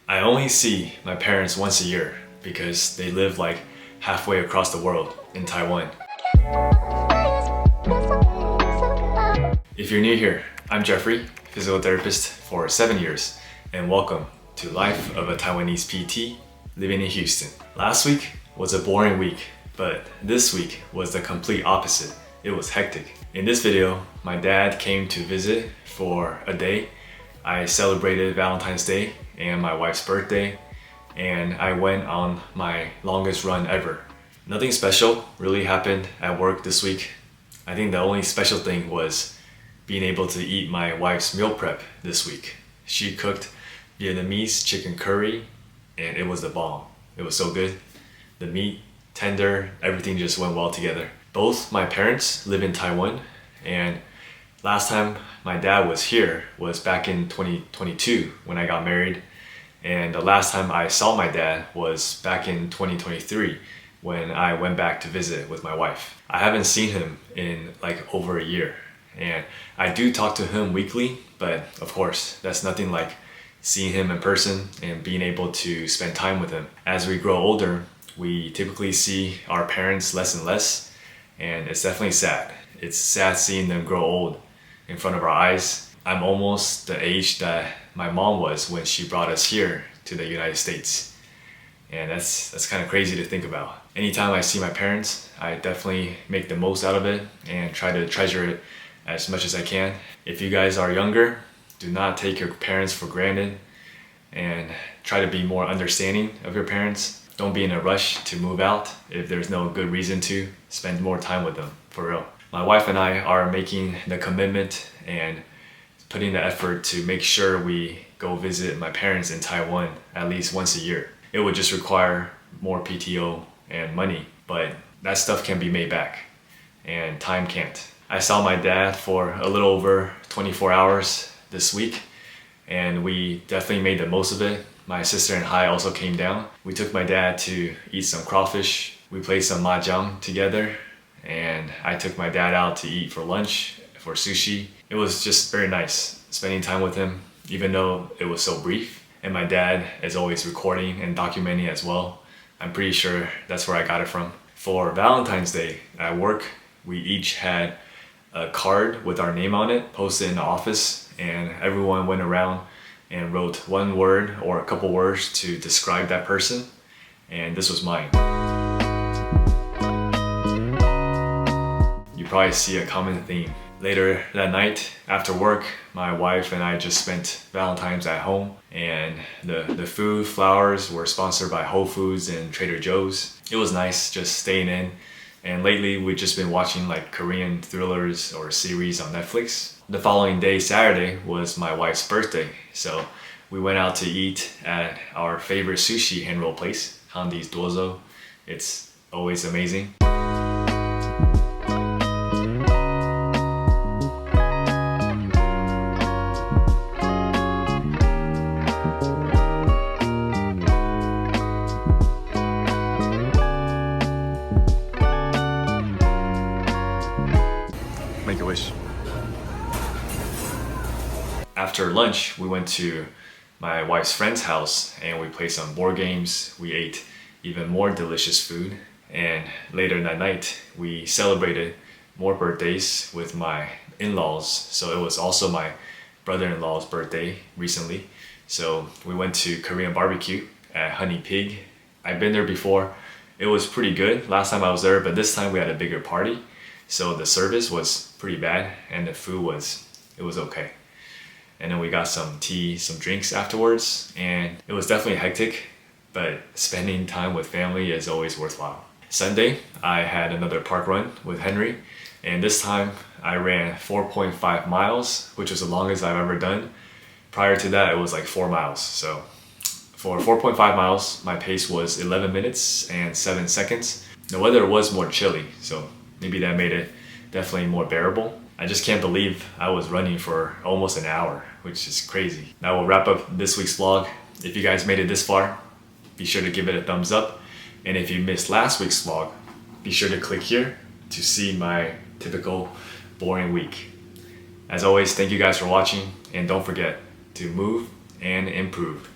I only see my parents once a year because they live like halfway across the world in Taiwan. If you're new here, I'm Jeffrey, physical therapist for 7 years, and welcome to Life of a Taiwanese PT living in Houston. Last week was a boring week, but this week was the complete opposite. It was hectic. In this video, my dad came to visit for a day. I celebrated Valentine's Day and my wife's birthday, and I went on my longest run ever. Nothing special really happened at work this week. I think the only special thing was being able to eat my wife's meal prep this week. She cooked Vietnamese chicken curry and it was the bomb. It was so good. The meat, tender, everything just went well together. Both my parents live in Taiwan, and last time my dad was here was back in 2022 when I got married, and the last time I saw my dad was back in 2023 when I went back to visit with my wife. I haven't seen him in like over a year, and I do talk to him weekly, but of course that's nothing like seeing him in person and being able to spend time with him. As we grow older, we typically see our parents less and less, and it's definitely sad. It's sad seeing them grow old in front of our eyes. I'm almost the age that my mom was when she brought us here to the United States. And that's kind of crazy to think about. Anytime I see my parents, I definitely make the most out of it and try to treasure it as much as I can. If you guys are younger, do not take your parents for granted and try to be more understanding of your parents. Don't be in a rush to move out if there's no good reason to. Spend more time with them, for real. My wife and I are making the commitment and putting the effort to make sure we go visit my parents in Taiwan at least once a year. It would just require more PTO and money, but that stuff can be made back and time can't. I saw my dad for a little over 24 hours this week, and we definitely made the most of it. My sister and I also came down. We took my dad to eat some crawfish. We played some mahjong together, and I took my dad out to eat for lunch, for sushi. It was just very nice spending time with him, even though it was so brief. And my dad is always recording and documenting as well. I'm pretty sure that's where I got it from. For Valentine's Day at work, we each had a card with our name on it posted in the office, and everyone went around and wrote one word or a couple words to describe that person, and this was mine. You probably see a common theme. Later that night after work, my wife and I just spent Valentine's at home, and the food, flowers were sponsored by Whole Foods and Trader Joe's. It was nice just staying in, and lately we've just been watching like Korean thrillers or series on Netflix. The following day, Saturday, was my wife's birthday, so we went out to eat at our favorite sushi hand roll place, Handi's Dozo. It's always amazing. Make a wish. After lunch, we went to my wife's friend's house and we played some board games. We ate even more delicious food, and later that night we celebrated more birthdays with my in-laws. So it was also my brother-in-law's birthday recently. So we went to Korean barbecue at Honey Pig. I've been there before. It was pretty good last time I was there, but this time we had a bigger party. So the service was pretty bad and the food was okay. And then we got some tea, some drinks afterwards, and it was definitely hectic, but spending time with family is always worthwhile. Sunday, I had another park run with Henry, and this time I ran 4.5 miles, which was the longest I've ever done. Prior to that, it was like 4 miles. So for 4.5 miles, my pace was 11 minutes and 7 seconds. The weather was more chilly, so maybe that made it definitely more bearable. I just can't believe I was running for almost an hour, which is crazy. That will wrap up this week's vlog. If you guys made it this far, be sure to give it a thumbs up. And if you missed last week's vlog, be sure to click here to see my typical boring week. As always, thank you guys for watching, and don't forget to move and improve.